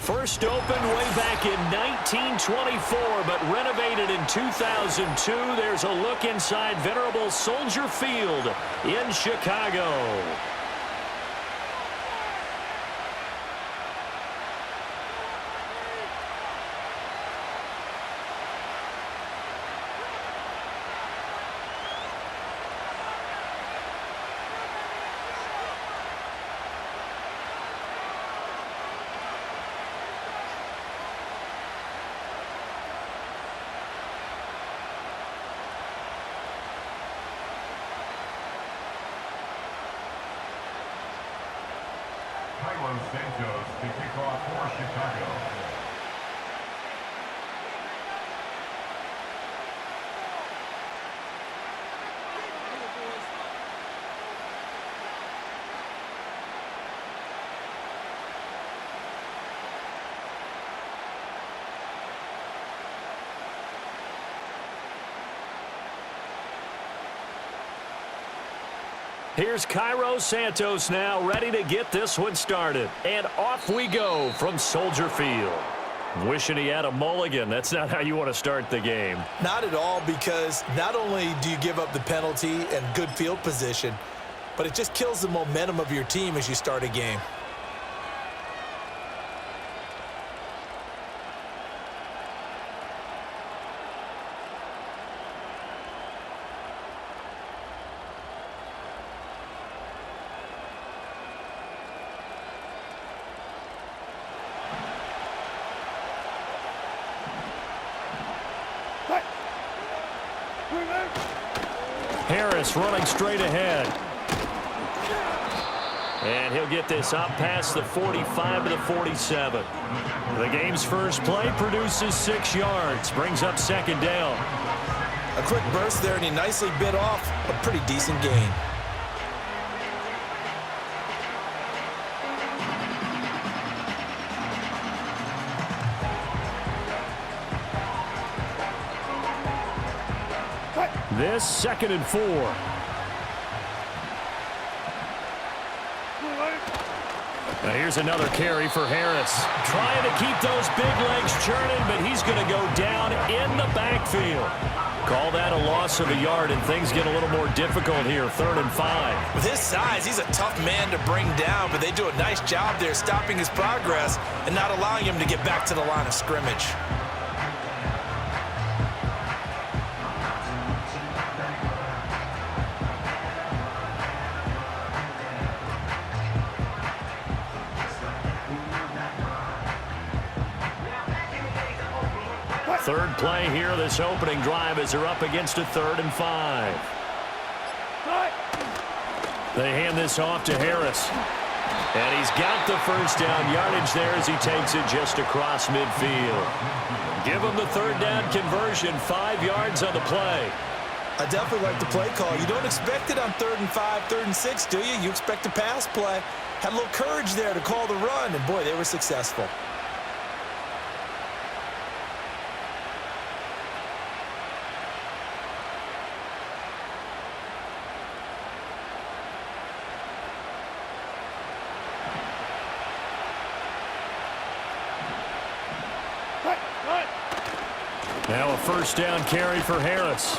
First opened way back in 1924, but renovated in 2002. There's a look inside venerable Soldier Field in Chicago. Santos to kick off for Chicago. Here's Cairo Santos now, ready to get this one started. And off we go from Soldier Field. Wishing he had a mulligan. That's not how you want to start the game. Not at all, because not only do you give up the penalty and good field position, but it just kills the momentum of your team as you start a game. Harris running straight ahead. And he'll get this up past the 45 to the 47. The game's first play produces 6 yards. Brings up second down. A quick burst there, and he nicely bit off a pretty decent gain. This 2nd and 4. Now here's another carry for Harris. Trying to keep those big legs churning, but he's going to go down in the backfield. Call that a loss of a yard, and things get a little more difficult here. 3rd and 5. With his size, he's a tough man to bring down, but they do a nice job there stopping his progress and not allowing him to get back to the line of scrimmage. Third play here, this opening drive, as they're up against a 3rd and 5. They hand this off to Harris. And he's got the first down yardage there as he takes it just across midfield. Give him the 3rd down conversion, 5 yards on the play. I definitely like the play call. You don't expect it on 3rd and 5, 3rd and 6, do you? You expect a pass play. Had a little courage there to call the run, and boy, they were successful. Now a first down carry for Harris.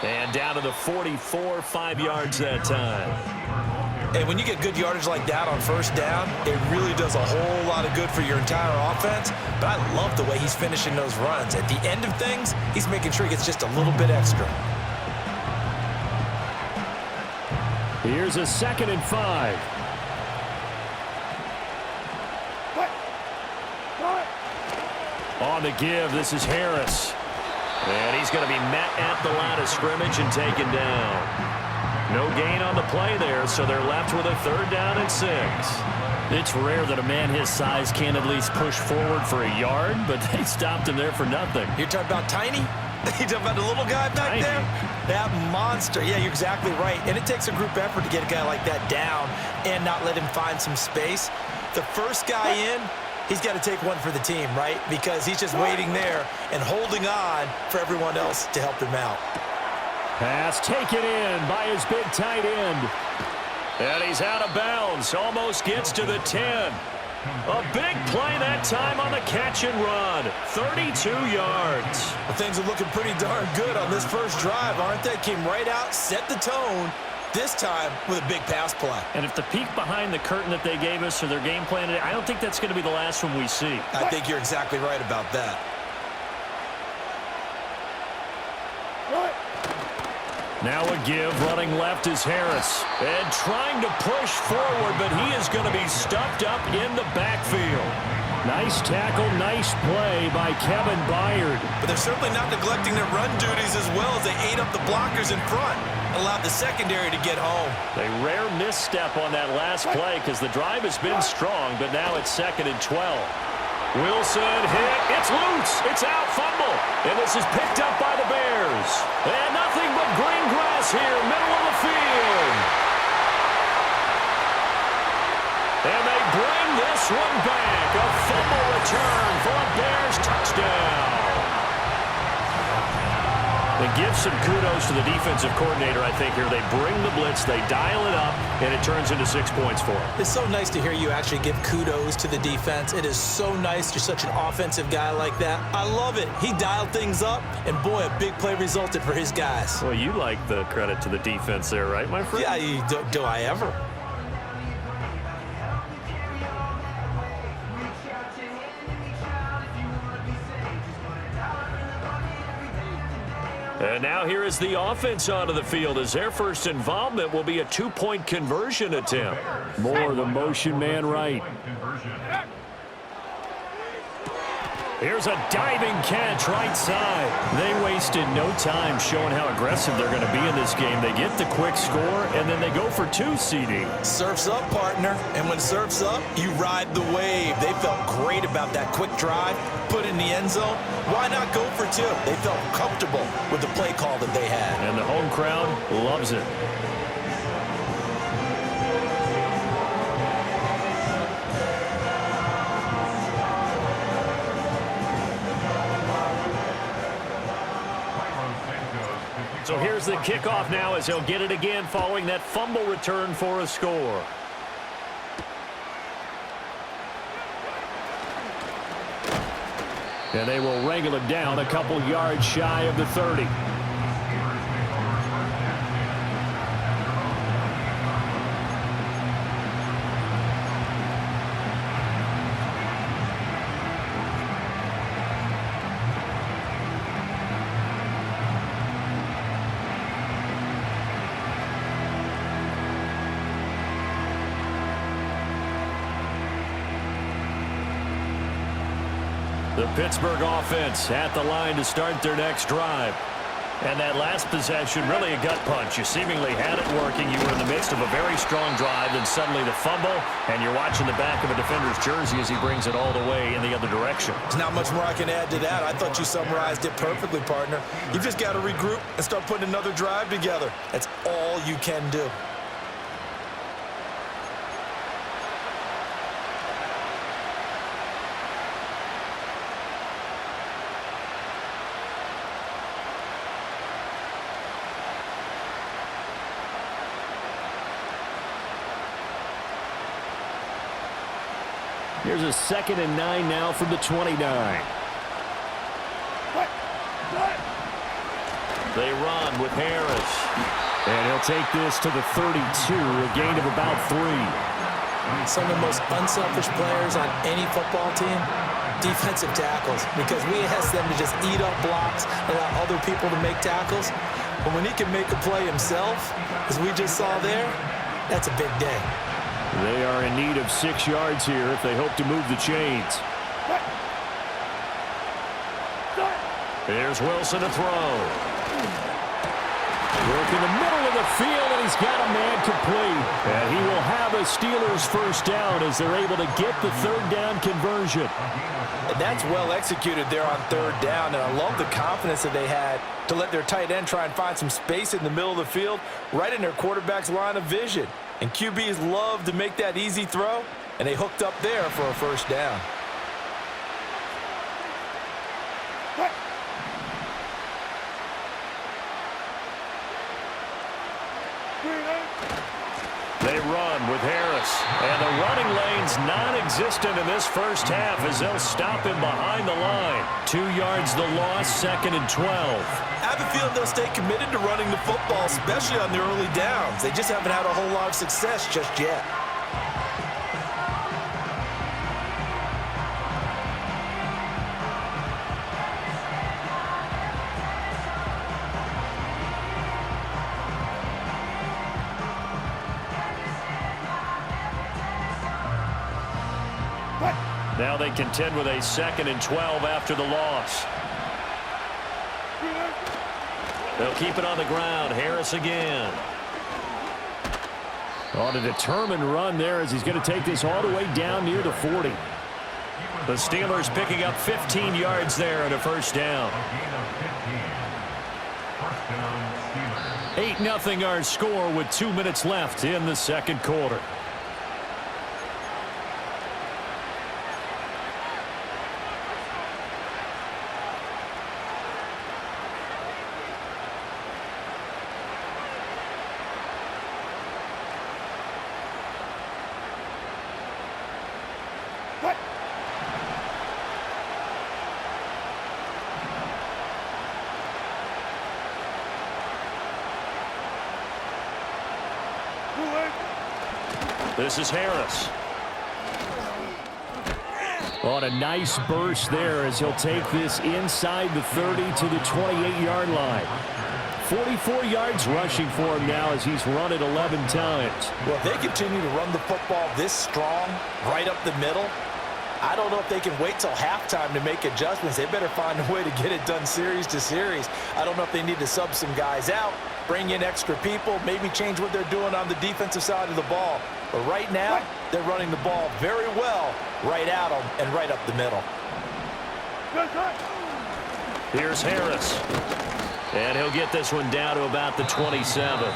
And down to the 44, 5 yards that time. And when you get good yardage like that on first down, it really does a whole lot of good for your entire offense. But I love the way he's finishing those runs. At the end of things, he's making sure he gets just a little bit extra. Here's a 2nd and 5. On the give, this is Harris. And he's going to be met at the line of scrimmage and taken down. No gain on the play there, so they're left with a 3rd down and 6. It's rare that a man his size can at least push forward for a yard, but they stopped him there for nothing. You're talking about tiny? You're talking about the little guy back Tiny. there? That monster. Yeah, you're exactly right. And it takes a group effort to get a guy like that down and not let him find some space. The first guy in, he's got to take one for the team, right? Because he's just waiting there and holding on for everyone else to help him out. Pass taken in by his big tight end. And he's out of bounds. Almost gets to the 10. A big play that time on the catch and run. 32 yards. Well, things are looking pretty darn good on this first drive, aren't they? Came right out, set the tone, this time with a big pass play. And if the peek behind the curtain that they gave us or their game plan, I don't think that's going to be the last one we see. I think you're exactly right about that. Now a give, running left is Harris. And trying to push forward, but he is going to be stuffed up in the backfield. Nice tackle, nice play by Kevin Byard. But they're certainly not neglecting their run duties as well as they ate up the blockers in front. Allowed the secondary to get home. A rare misstep on that last play because the drive has been strong, but now it's 2nd and 12. Wilson hit. It's loose. It's out. Fumble. And this is picked up by the Bears. And nothing but green grass here, middle of the field. And they bring this one back. A fumble return for a Bears touchdown. They give some kudos to the defensive coordinator, I think, here. They bring the blitz, they dial it up, and it turns into 6 points for them. It's so nice to hear you actually give kudos to the defense. It is so nice. You're such an offensive guy like that. I love it. He dialed things up, and boy, a big play resulted for his guys. Well, you like the credit to the defense there, right, my friend? Yeah, do I ever? And now here is the offense onto the field as their first involvement will be a 2-point conversion attempt. More the motion man right. Here's a diving catch right side. They wasted no time showing how aggressive they're going to be in this game. They get the quick score, and then they go for 2, CD. Surf's up, partner. And when surf's up, you ride the wave. They felt great about that quick drive, put in the end zone. Why not go for 2? They felt comfortable with the play call that they had. And the home crowd loves it. So here's the kickoff now as he'll get it again following that fumble return for a score. And they will wrangle it down a couple yards shy of the 30. The Pittsburgh offense at the line to start their next drive. And that last possession, really a gut punch. You seemingly had it working. You were in the midst of a very strong drive, then suddenly the fumble, and you're watching the back of a defender's jersey as he brings it all the way in the other direction. There's not much more I can add to that. I thought you summarized it perfectly, partner. You've just got to regroup and start putting another drive together. That's all you can do. Here's a 2nd and 9 now from the 29. They run with Harris. And he'll take this to the 32, a gain of about 3. Some of the most unselfish players on any football team, defensive tackles, because we ask them to just eat up blocks, allow other people to make tackles. But when he can make a play himself, as we just saw there, that's a big day. They are in need of 6 yards here if they hope to move the chains. Here's Wilson to throw. Work in the middle of the field, and he's got a man complete. And he will have a Steelers first down as they're able to get the 3rd down conversion. And that's well executed there on 3rd down, and I love the confidence that they had to let their tight end try and find some space in the middle of the field, right in their quarterback's line of vision. And QBs love to make that easy throw, and they hooked up there for a first down. They run with Harris. And the running lane's non-existent in this first half as they'll stop him behind the line. 2 yards the loss, 2nd and 12. I have a feeling they'll stay committed to running the football, especially on the early downs. They just haven't had a whole lot of success just yet. Now they contend with a 2nd and 12 after the loss. They'll keep it on the ground. Harris again. On a determined run there as he's going to take this all the way down near the 40. The Steelers picking up 15 yards there and a first down. 8-0 our score with 2 minutes left in the second quarter. This is Harris. On a nice burst there as he'll take this inside the 30 to the 28-yard line. 44 yards rushing for him now as he's run it 11 times. Well, if they continue to run the football this strong, right up the middle, I don't know if they can wait till halftime to make adjustments. They better find a way to get it done series to series. I don't know if they need to sub some guys out, bring in extra people, maybe change what they're doing on the defensive side of the ball. But right now, they're running the ball very well right at them and right up the middle. Here's Harris. And he'll get this one down to about the 27.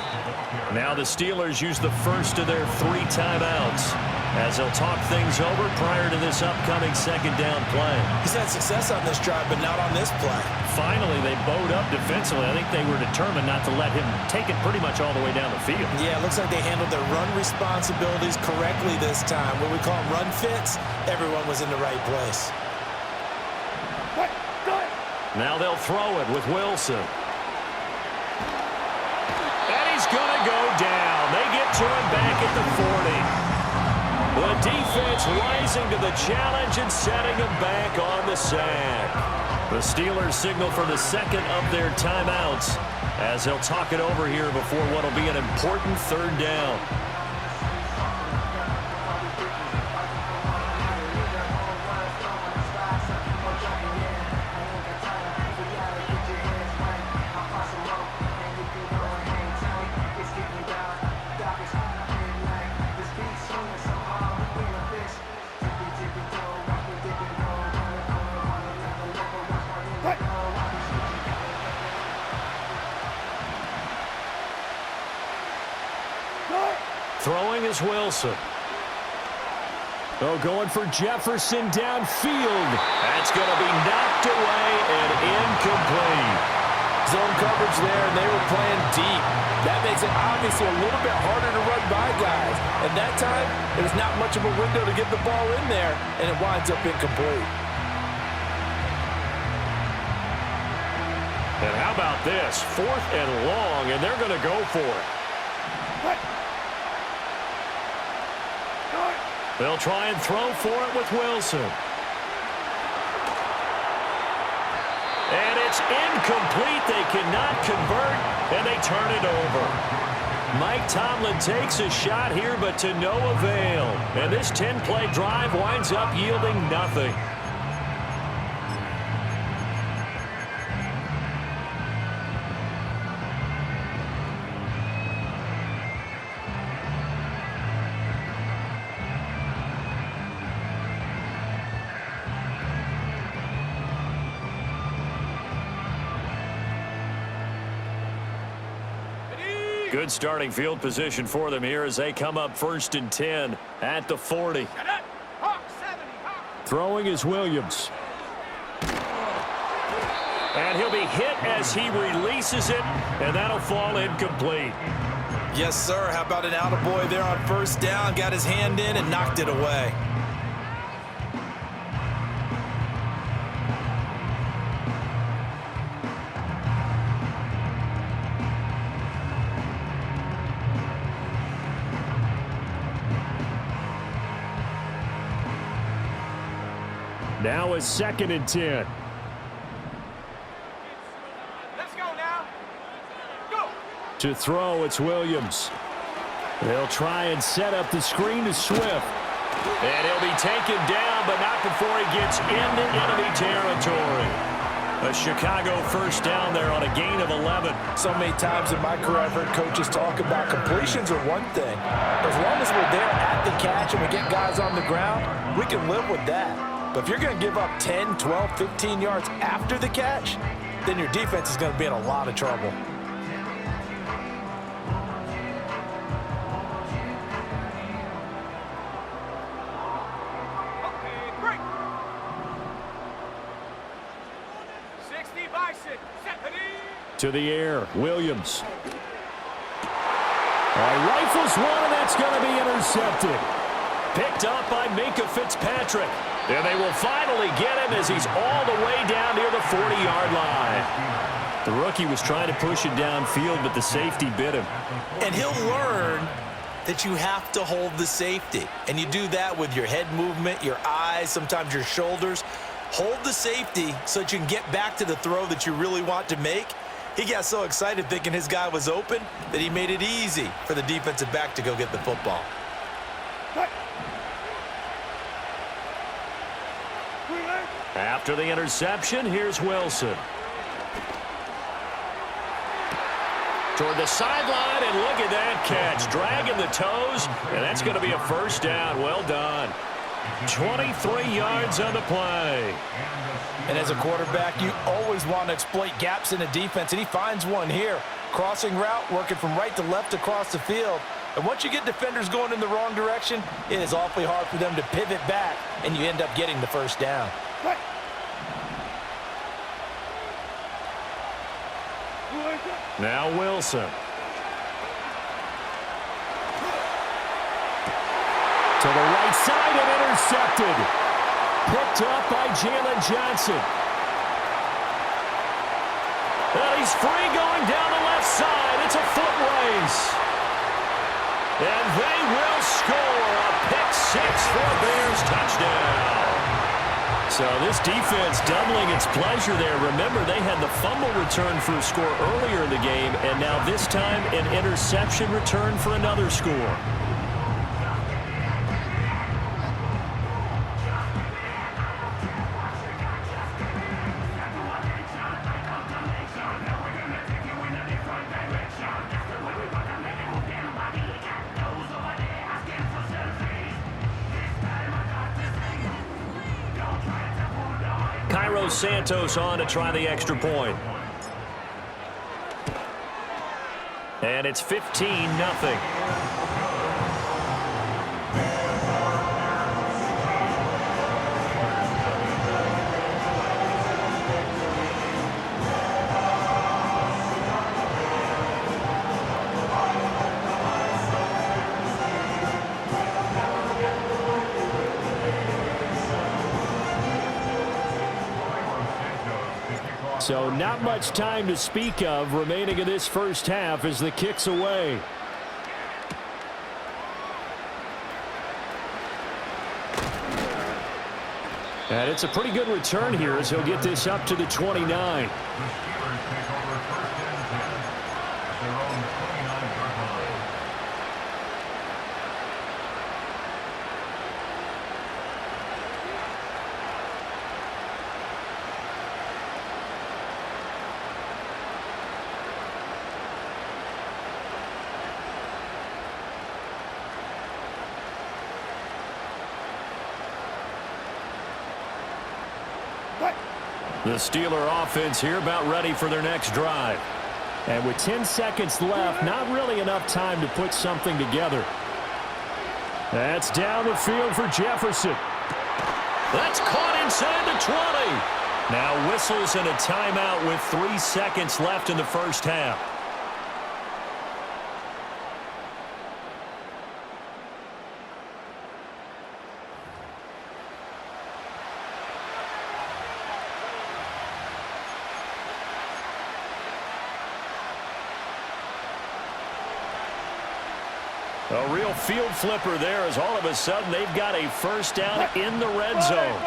Now the Steelers use the first of their 3 timeouts as they'll talk things over prior to this upcoming second down play. He's had success on this drive, but not on this play. Finally, they bowed up defensively. I think they were determined not to let him take it pretty much all the way down the field. Yeah, it looks like they handled their run responsibilities correctly this time. What we call them run fits, everyone was in the right place. Now they'll throw it with Wilson. And he's going to go down. They get to him back at the 40. The defense rising to the challenge and setting him back on the sack. The Steelers signal for the second of their timeouts as they'll talk it over here before what will be an important third down. Throwing is Wilson. Oh, going for Jefferson downfield. That's going to be knocked away and incomplete. Zone coverage there, and they were playing deep. That makes it obviously a little bit harder to run by guys. And that time, there's not much of a window to get the ball in there, and it winds up incomplete. And how about this? 4th and long, and they're going to go for it. They'll try and throw for it with Wilson. And it's incomplete. They cannot convert, and they turn it over. Mike Tomlin takes a shot here, but to no avail. And this 10-play drive winds up yielding nothing. Good starting field position for them here as they come up 1st and 10 at the 40. Throwing is Williams. And he'll be hit as he releases it, and that'll fall incomplete. Yes, sir. How about an attaboy there on first down? Got his hand in and knocked it away. Now a 2nd and 10. Let's go now. Go. To throw, it's Williams. They'll try and set up the screen to Swift. And he'll be taken down, but not before he gets into enemy territory. A Chicago first down there on a gain of 11. So many times in my career I've heard coaches talk about completions are one thing. As long as we're there at the catch and we get guys on the ground, we can live with that. But if you're going to give up 10, 12, 15 yards after the catch, then your defense is going to be in a lot of trouble. Okay, break. 60 by 6. To the air, Williams. Rifles one, and that's going to be intercepted. Picked up by Minkah Fitzpatrick. And they will finally get him as he's all the way down near the 40-yard line. The rookie was trying to push it downfield, but the safety bit him. And he'll learn that you have to hold the safety. And you do that with your head movement, your eyes, sometimes your shoulders. Hold the safety so that you can get back to the throw that you really want to make. He got so excited thinking his guy was open that he made it easy for the defensive back to go get the football. After the interception, here's Wilson. Toward the sideline, and look at that catch. Dragging the toes, and that's going to be a first down. Well done. 23 yards on the play. And as a quarterback, you always want to exploit gaps in the defense, and he finds one here. Crossing route, working from right to left across the field. And once you get defenders going in the wrong direction, it is awfully hard for them to pivot back, and you end up getting the first down. Now Wilson. To the right side and intercepted. Picked up by Jalen Johnson. And he's free going down the left side. It's a foot race. And they will score a pick-6 for a Bears touchdown. So this defense doubling its pleasure there. Remember, they had the fumble return for a score earlier in the game, and now this time an interception return for another score. Santos on to try the extra point. And it's 15-0. So not much time to speak of remaining in this first half as the kick's away. And it's a pretty good return here as he'll get this up to the 29. The Steeler offense here about ready for their next drive. And with 10 seconds left, not really enough time to put something together. That's down the field for Jefferson. That's caught inside the 20. Now whistles and a timeout with 3 seconds left in the first half. A real field flipper there as all of a sudden they've got a first down in the red zone.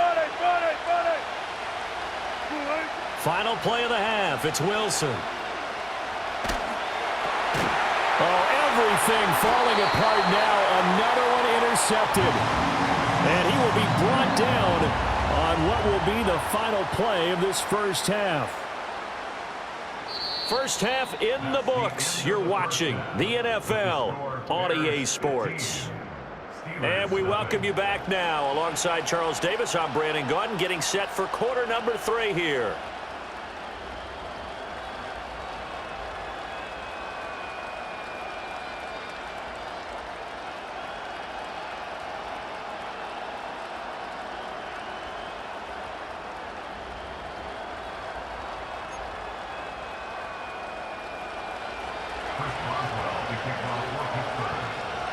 Final play of the half. It's Wilson. Oh, everything falling apart now. Another one intercepted. And he will be brought down on what will be the final play of this first half. First half in the books. You're watching the NFL on EA Sports. And we welcome you back now. Alongside Charles Davis, I'm Brandon Gaudin, getting set for quarter number 3 here.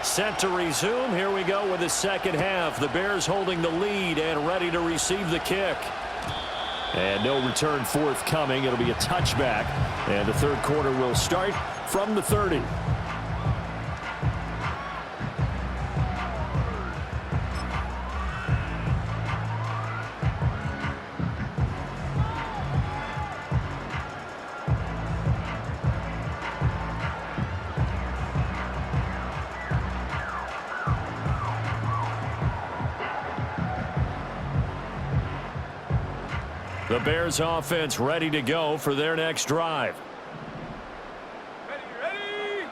Set to resume. Here we go with the second half. The Bears holding the lead and ready to receive the kick. And no return forthcoming. It'll be a touchback. And the third quarter will start from the 30. The Bears offense ready to go for their next drive. Ready.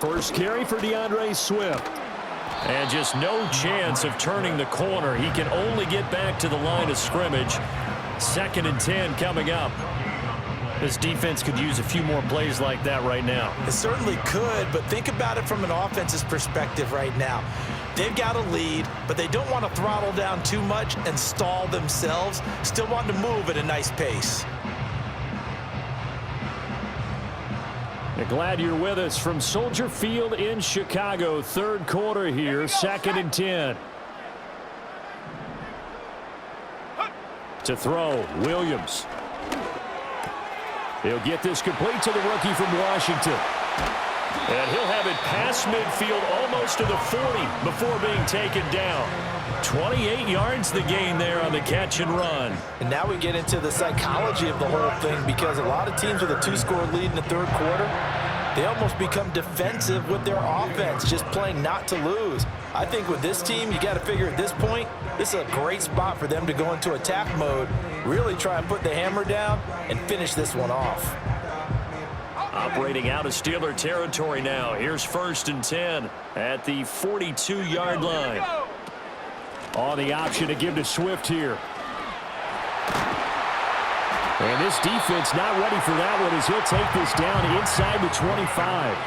First carry for DeAndre Swift. And just no chance of turning the corner. He can only get back to the line of scrimmage. 2nd and 10 coming up. This defense could use a few more plays like that right now. It certainly could, but think about it from an offense's perspective right now. They've got a lead, but they don't want to throttle down too much and stall themselves. Still want to move at a nice pace. Glad you're with us from Soldier Field in Chicago. Third quarter here, 2nd and 10. To throw, Williams. He'll get this complete to the rookie from Washington. And he'll have it past midfield almost to the 40 before being taken down. 28 yards the gain there on the catch and run. And now we get into the psychology of the whole thing, because a lot of teams with a 2-score lead in the third quarter, they almost become defensive with their offense, just playing not to lose. I think with this team, you got to figure at this point, this is a great spot for them to go into attack mode, really try and put the hammer down and finish this one off. Operating out of Steeler territory now. Here's 1st and 10 at the 42-yard line. On the option to give to Swift here. And this defense not ready for that one as he'll take this down inside the 25.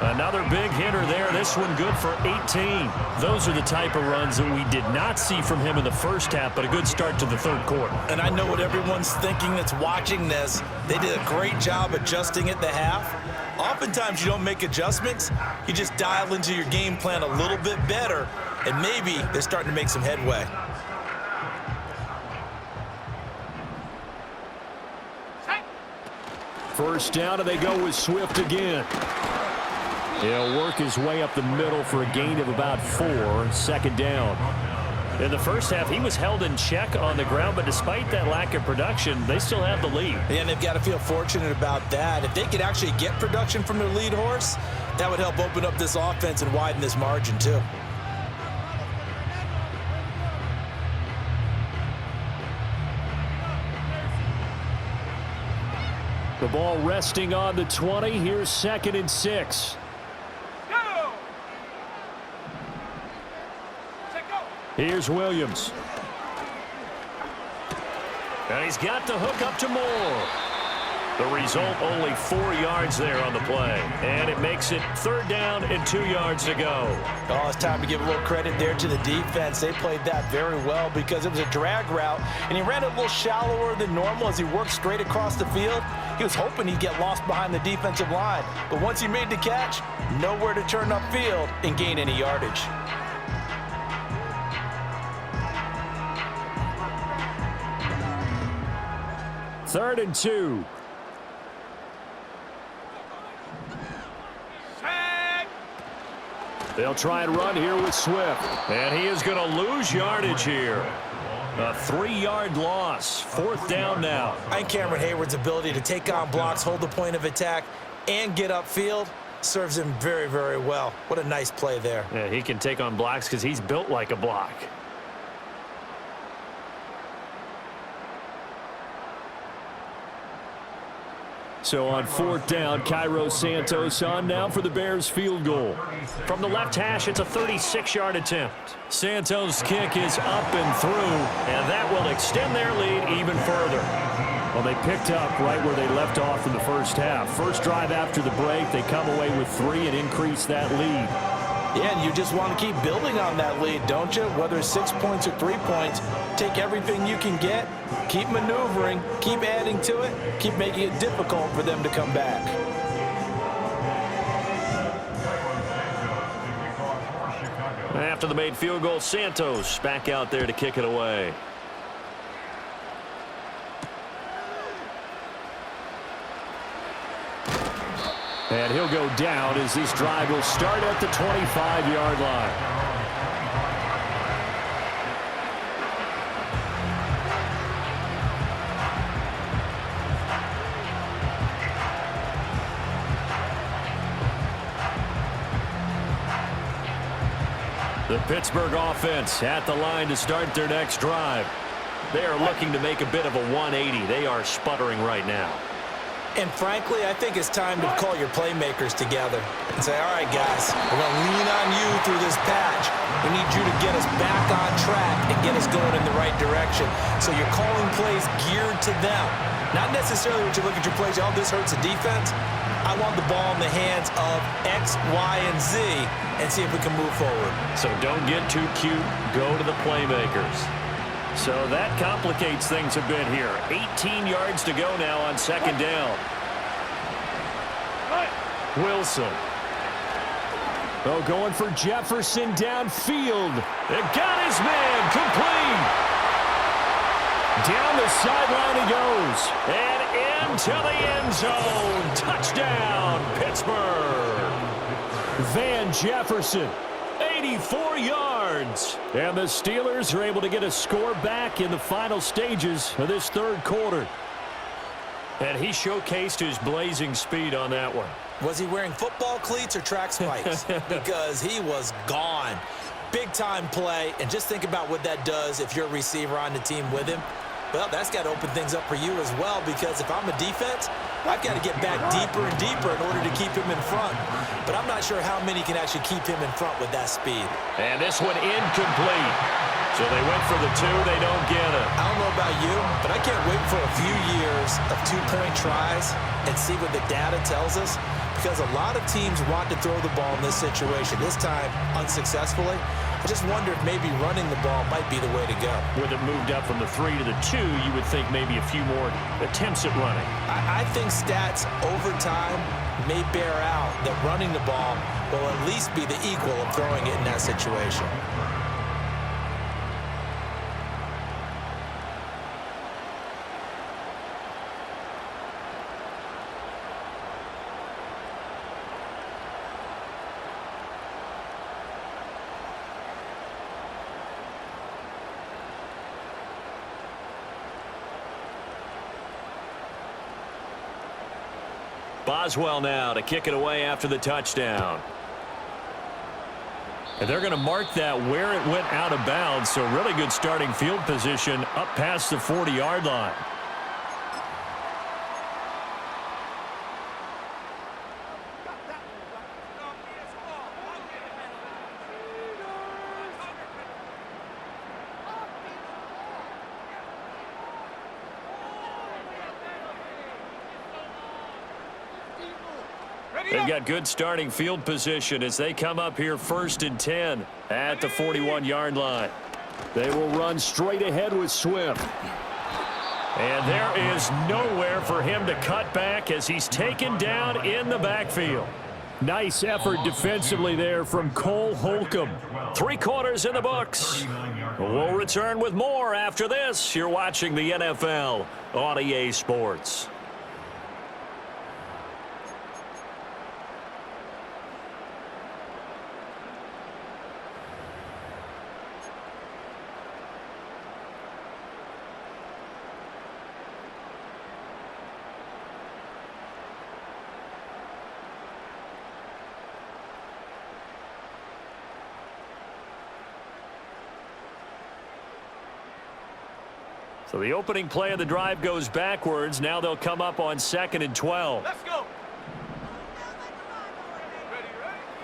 Another big hitter there. This one good for 18. Those are the type of runs that we did not see from him in the first half, but a good start to the third quarter. And I know what everyone's thinking that's watching this. They did a great job adjusting at the half. Oftentimes you don't make adjustments. You just dial into your game plan a little bit better, and maybe they're starting to make some headway. First down, and they go with Swift again. He'll work his way up the middle for a gain of about 4. 2nd down. In the first half, he was held in check on the ground, but despite that lack of production, they still have the lead. And they've got to feel fortunate about that. If they could actually get production from their lead horse, that would help open up this offense and widen this margin too. The ball resting on the 20. Here's 2nd and 6. Here's Williams. And he's got the hook up to Moore. The result, only 4 yards there on the play. And it makes it 3rd down and 2 yards to go. Oh, it's time to give a little credit there to the defense. They played that very well because it was a drag route, and he ran it a little shallower than normal as he worked straight across the field. He was hoping he'd get lost behind the defensive line. But once he made the catch, nowhere to turn upfield and gain any yardage. Third and 2. Set. They'll try and run here with Swift. And he is going to lose yardage here. A 3-yard loss. 4th down now. I think Cameron Hayward's ability to take on blocks, hold the point of attack, and get upfield serves him very, very well. What a nice play there. Yeah, he can take on blocks because he's built like a block. So on 4th down, Cairo Santos on now for the Bears field goal. From the left hash, it's a 36-yard attempt. Santos' kick is up and through, and that will extend their lead even further. Well, they picked up right where they left off in the first half. First drive after the break, they come away with 3 and increase that lead. Yeah, and you just want to keep building on that lead, don't you? Whether it's 6 points or 3 points, take everything you can get, keep maneuvering, keep adding to it, keep making it difficult for them to come back. After the made field goal, Santos back out there to kick it away. And he'll go down as this drive will start at the 25-yard line. The Pittsburgh offense at the line to start their next drive. They are looking to make a bit of a 180. They are sputtering right now. And frankly, I think it's time to call your playmakers together and say, all right, guys, we're going to lean on you through this patch. We need you to get us back on track and get us going in the right direction. So you're calling plays geared to them. Not necessarily what you look at your plays, oh, this hurts the defense. I want the ball in the hands of X, Y, and Z and see if we can move forward. So don't get too cute. Go to the playmakers. So that complicates things a bit here. 18 yards to go now on 2nd down. Wilson. Oh, going for Jefferson downfield. It got his man complete. Down the sideline he goes. And into the end zone. Touchdown, Pittsburgh. Van Jefferson. 84 yards. And the Steelers are able to get a score back in the final stages of this 3rd quarter. And he showcased his blazing speed on that one. Was he wearing football cleats or track spikes? Because he was gone. Big-time play. And just think about what that does if you're a receiver on the team with him. Well, that's got to open things up for you as well, because if I'm a defense, I've got to get back deeper and deeper in order to keep him in front. But I'm not sure how many can actually keep him in front with that speed. And this one incomplete. So they went for the 2. They don't get it. I don't know about you, but I can't wait for a few years of 2-point tries and see what the data tells us, because a lot of teams want to throw the ball in this situation. This time, unsuccessfully. I just wonder if maybe running the ball might be the way to go. With it moved up from the 3 to the 2, you would think maybe a few more attempts at running. I think stats over time may bear out that running the ball will at least be the equal of throwing it in that situation. Boswell now to kick it away after the touchdown. And they're going to mark that where it went out of bounds, so really good starting field position up past the 40-yard line. They've got good starting field position as they come up here 1st and 10 at the 41-yard line. They will run straight ahead with Swift. And there is nowhere for him to cut back as he's taken down in the backfield. Nice effort defensively there from Cole Holcomb. 3 quarters in the books. We'll return with more after this. You're watching the NFL on EA Sports. So the opening play of the drive goes backwards. Now they'll come up on 2nd and 12. Let's go.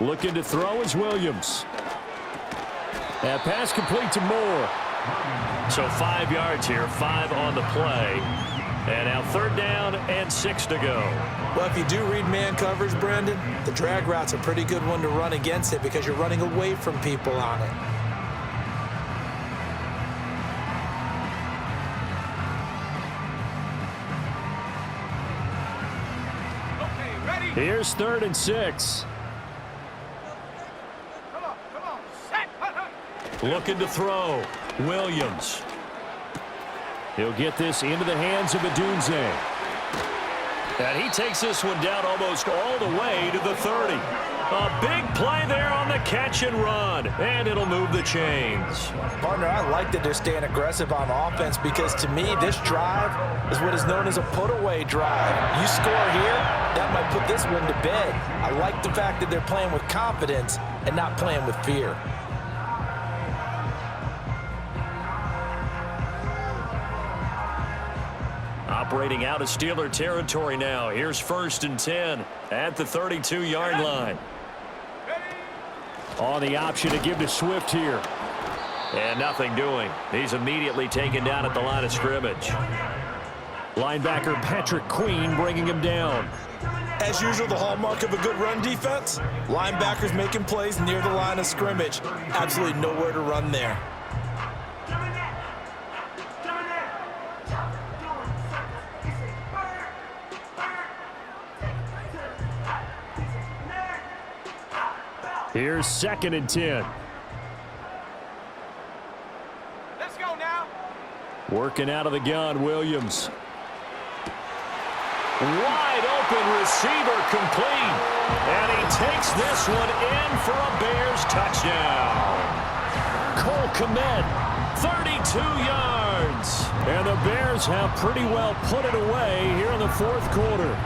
Looking to throw is Williams. That pass complete to Moore. So 5 yards here, 5 on the play. And now 3rd down and 6 to go. Well, if you do read man coverage, Brandon, the drag route's a pretty good one to run against it because you're running away from people on it. Okay, ready? Here's 3rd and 6. Come on. Set. Hut, hut. Looking to throw. Williams. He'll get this into the hands of Adunze. And he takes this one down almost all the way to the 30. A big play there on the catch and run. And it'll move the chains. Partner, I like that they're staying aggressive on offense because to me, this drive is what is known as a put-away drive. You score here, that might put this one to bed. I like the fact that they're playing with confidence and not playing with fear. Operating out of Steeler territory now. Here's 1st and 10 at the 32-yard line. On the option to give to Swift here. And nothing doing. He's immediately taken down at the line of scrimmage. Linebacker Patrick Queen bringing him down. As usual, the hallmark of a good run defense, linebackers making plays near the line of scrimmage. Absolutely nowhere to run there. Here's 2nd and 10. Let's go now. Working out of the gun, Williams. Wide open receiver complete. And he takes this one in for a Bears touchdown. Cole Kmet, 32 yards. And the Bears have pretty well put it away here in the 4th quarter.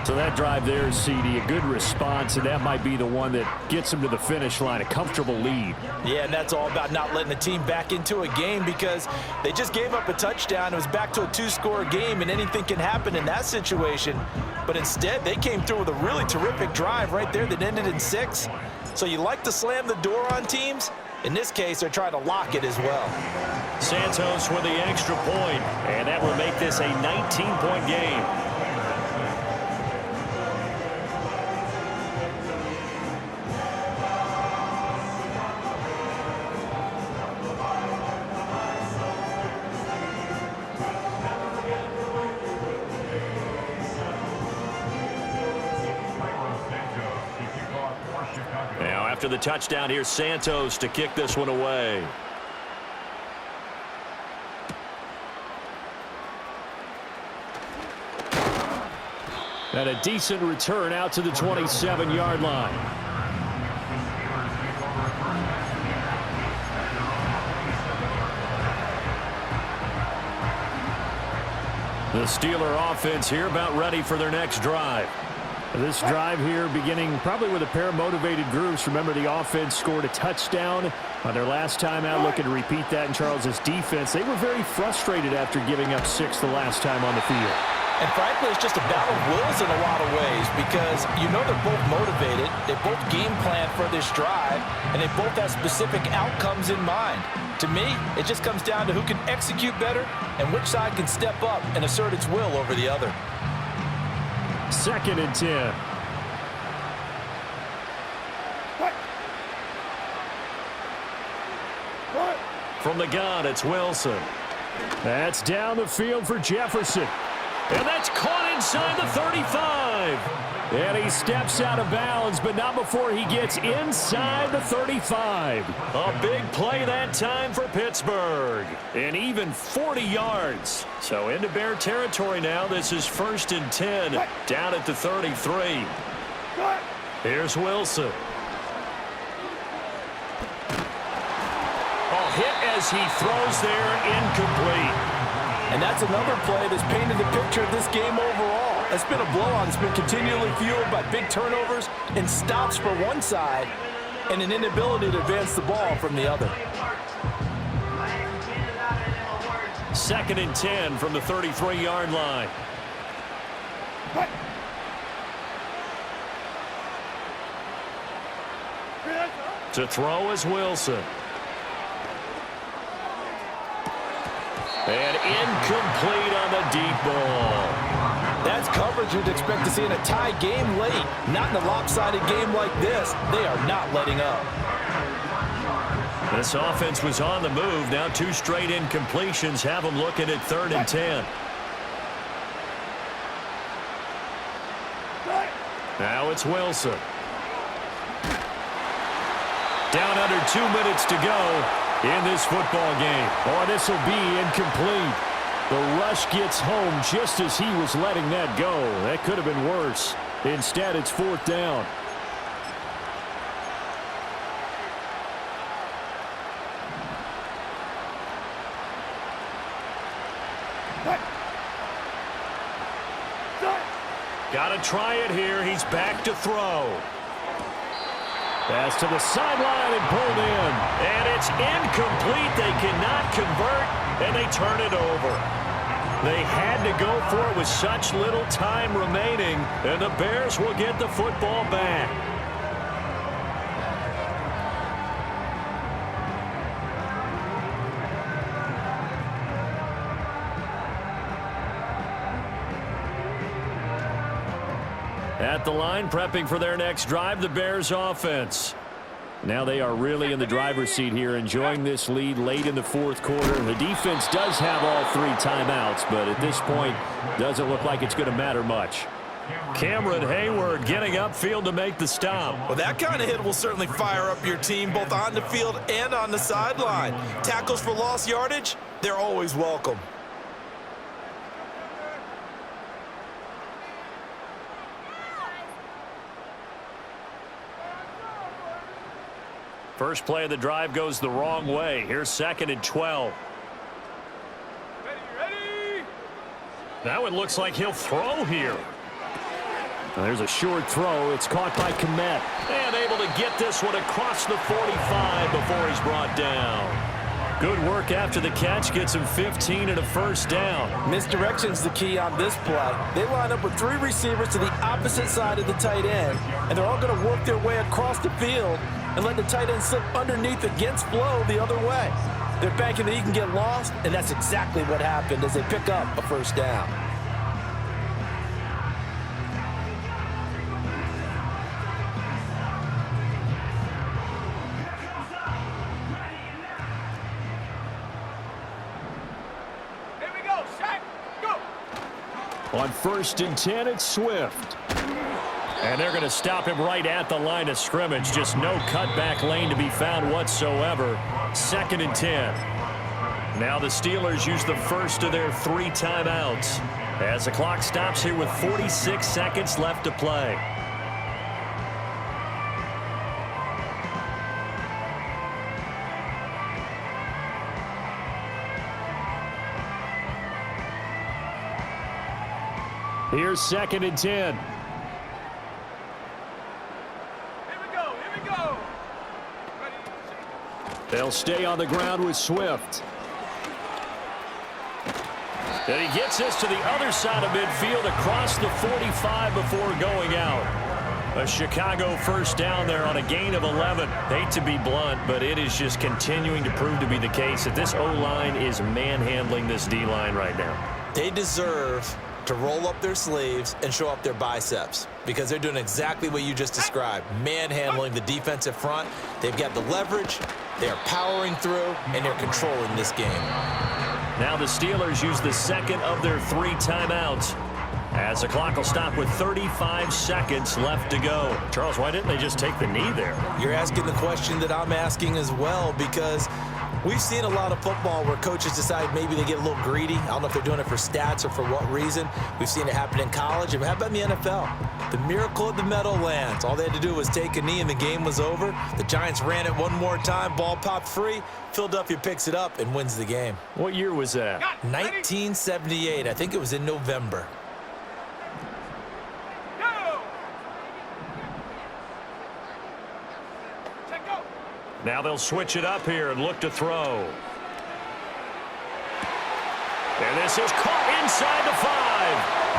So that drive there, CD, a good response, and that might be the one that gets them to the finish line, a comfortable lead. Yeah, and that's all about not letting the team back into a game because they just gave up a touchdown. It was back to a 2-score game, and anything can happen in that situation. But instead, they came through with a really terrific drive right there that ended in 6. So you like to slam the door on teams. In this case, they're trying to lock it as well. Santos with the extra point, and that will make this a 19-point game. After the touchdown, here's Santos to kick this one away. And a decent return out to the 27-yard line. The Steeler offense here about ready for their next drive. This drive here beginning probably with a pair of motivated groups. Remember, the offense scored a touchdown on their last time out, looking to repeat that in Charles's defense. They were very frustrated after giving up 6 the last time on the field. And frankly, it's just a battle of wills in a lot of ways because you know they're both motivated, they both game plan for this drive, and they both have specific outcomes in mind. To me, it just comes down to who can execute better and which side can step up and assert its will over the other. 2nd and 10. From the gun, it's Wilson. That's down the field for Jefferson. And that's caught inside the 35. And he steps out of bounds, but not before he gets inside the 35. A big play that time for Pittsburgh. And even 40 yards. So into Bear territory now. This is 1st and 10 down at the 33. Here's Wilson. Oh, hit as he throws there, incomplete. And that's another play that's painted the picture of this game overall. It's been a blowout. It's been continually fueled by big turnovers and stops for one side and an inability to advance the ball from the other. 2nd and 10 from the 33-yard line. To throw is Wilson. And incomplete on the deep ball. That's coverage you'd expect to see in a tie game late. Not in a lopsided game like this. They are not letting up. This offense was on the move. Now 2 straight incompletions have them looking at 3rd and 10. Now it's Wilson. Down under 2 minutes to go in this football game. Oh, this will be incomplete. The rush gets home just as he was letting that go. That could have been worse. Instead, it's 4th down. Got to try it here. He's back to throw. Pass to the sideline and pulled in. And it's incomplete. They cannot convert, and they turn it over. They had to go for it with such little time remaining, and the Bears will get the football back. At the line, prepping for their next drive, the Bears offense. Now they are really in the driver's seat here, enjoying this lead late in the 4th quarter. The defense does have all 3 timeouts, but at this point, doesn't look like it's going to matter much. Cameron Hayward getting upfield to make the stop. Well, that kind of hit will certainly fire up your team, both on the field and on the sideline. Tackles for lost yardage, they're always welcome. First play of the drive goes the wrong way. Here's 2nd and 12. Ready. That one looks like he'll throw here. There's a short throw. It's caught by Kmet. And able to get this one across the 45 before he's brought down. Good work after the catch. Gets him 15 and a 1st down. Misdirection's the key on this play. They line up with 3 receivers to the opposite side of the tight end, and they're all going to work their way across the field and let the tight end slip underneath against flow the other way. They're banking that he can get lost, and that's exactly what happened as they pick up a 1st down. Here we go. Set. Go. On 1st and 10, it's Swift. And they're going to stop him right at the line of scrimmage. Just no cutback lane to be found whatsoever. 2nd and 10. Now the Steelers use the first of their 3 timeouts as the clock stops here with 46 seconds left to play. Here's 2nd and 10. They'll stay on the ground with Swift. And he gets this to the other side of midfield across the 45 before going out. A Chicago 1st down there on a gain of 11. Hate to be blunt, but it is just continuing to prove to be the case that this O-line is manhandling this D-line right now. They deserve to roll up their sleeves and show up their biceps because they're doing exactly what you just described, manhandling the defensive front. They've got the leverage, they are powering through, and they're controlling this game. Now the Steelers use the 2nd of their 3 timeouts as the clock will stop with 35 seconds left to go. Charles, why didn't they just take the knee there? You're asking the question that I'm asking as well, because we've seen a lot of football where coaches decide maybe they get a little greedy. I don't know if they're doing it for stats or for what reason. We've seen it happen in college. And how about in the NFL? The miracle of the Meadowlands. All they had to do was take a knee and the game was over. The Giants ran it one more time. Ball popped free. Philadelphia picks it up and wins the game. What year was that? 1978. I think it was in November. Now they'll switch it up here and look to throw. This is caught inside the 5.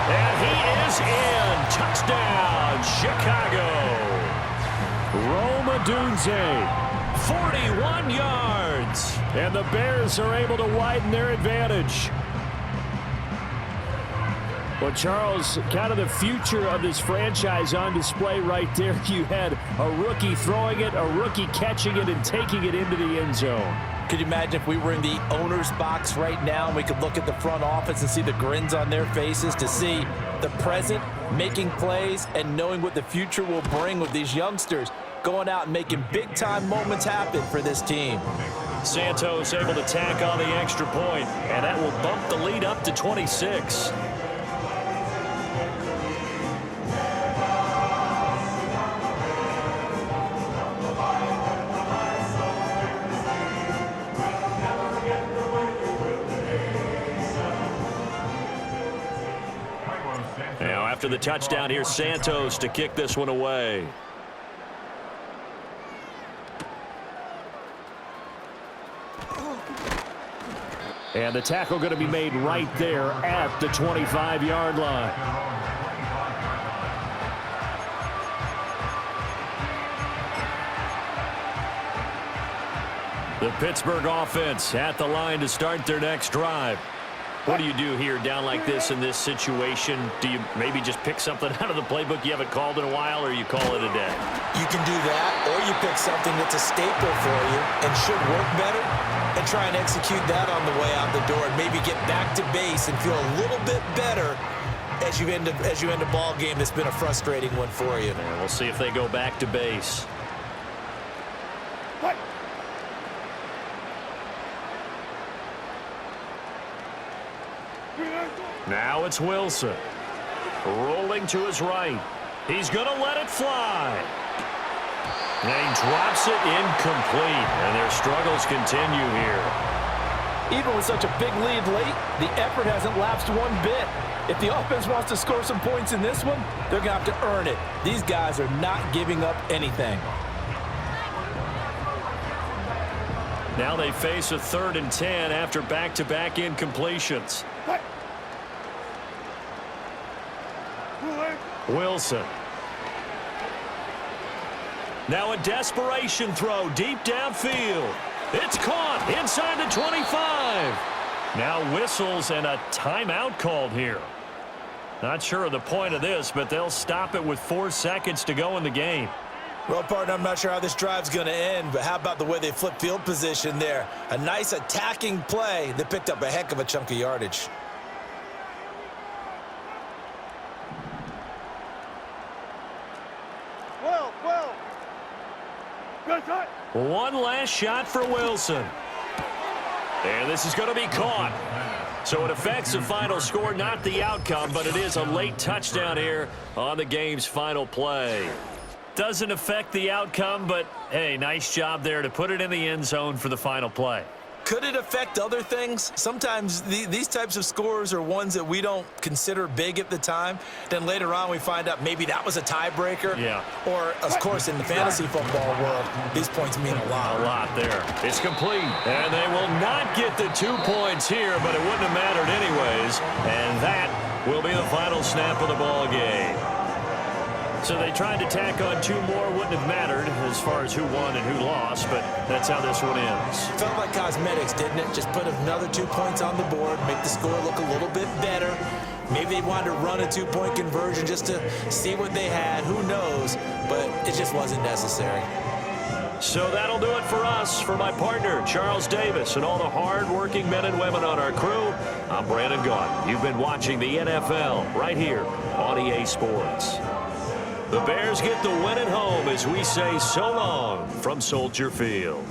And he is in. Touchdown, Chicago. Rome Odunze, 41 yards. And the Bears are able to widen their advantage. Well, Charles, kind of the future of this franchise on display right there. You had a rookie throwing it, a rookie catching it, and taking it into the end zone. Could you imagine if we were in the owner's box right now and we could look at the front office and see the grins on their faces, to see the present making plays and knowing what the future will bring with these youngsters going out and making big-time moments happen for this team. Santos able to tack on the extra point, and that will bump the lead up to 26. Now, after the touchdown, here's Santos to kick this one away. And the tackle going to be made right there at the 25-yard line. The Pittsburgh offense at the line to start their next drive. What do you do here down like this in this situation? Do you maybe just pick something out of the playbook you haven't called in a while, or you call it a day? You can do that, or you pick something that's a staple for you and should work better, and try and execute that on the way out the door, and maybe get back to base and feel a little bit better as you end a ball game that's been a frustrating one for you. And we'll see if they go back to base. Now it's Wilson. Rolling to his right. He's going to let it fly. And he drops it incomplete. And their struggles continue here. Even with such a big lead late, the effort hasn't lapsed one bit. If the offense wants to score some points in this one, they're going to have to earn it. These guys are not giving up anything. Now they face a 3rd and 10 after back-to-back incompletions. Wilson. Now a desperation throw deep downfield. It's caught inside the 25. Now whistles and a timeout called here. Not sure of the point of this, but they'll stop it with 4 seconds to go in the game. Well, partner, I'm not sure how this drive's going to end, but how about the way they flip field position there? A nice attacking play that picked up a heck of a chunk of yardage. One last shot for Wilson. And this is going to be caught. So it affects the final score, not the outcome, but it is a late touchdown here on the game's final play. Doesn't affect the outcome, but, hey, nice job there to put it in the end zone for the final play. Could it affect other things? Sometimes these types of scores are ones that we don't consider big at the time. Then later on we find out maybe that was a tiebreaker. Yeah. Or, of course, in the fantasy football world, these points mean a lot. A lot there. It's complete. And they will not get the 2 points here, but it wouldn't have mattered anyways. And that will be the final snap of the ball game. So they tried to tack on 2 more, wouldn't have mattered as far as who won and who lost, but that's how this one ends. Felt like cosmetics, didn't it? Just put another 2 points on the board, make the score look a little bit better. Maybe they wanted to run a 2-point conversion just to see what they had. Who knows? But it just wasn't necessary. So that'll do it for us. For my partner, Charles Davis, and all the hard-working men and women on our crew, I'm Brandon Gaudin. You've been watching the NFL right here on EA Sports. The Bears get the win at home as we say so long from Soldier Field.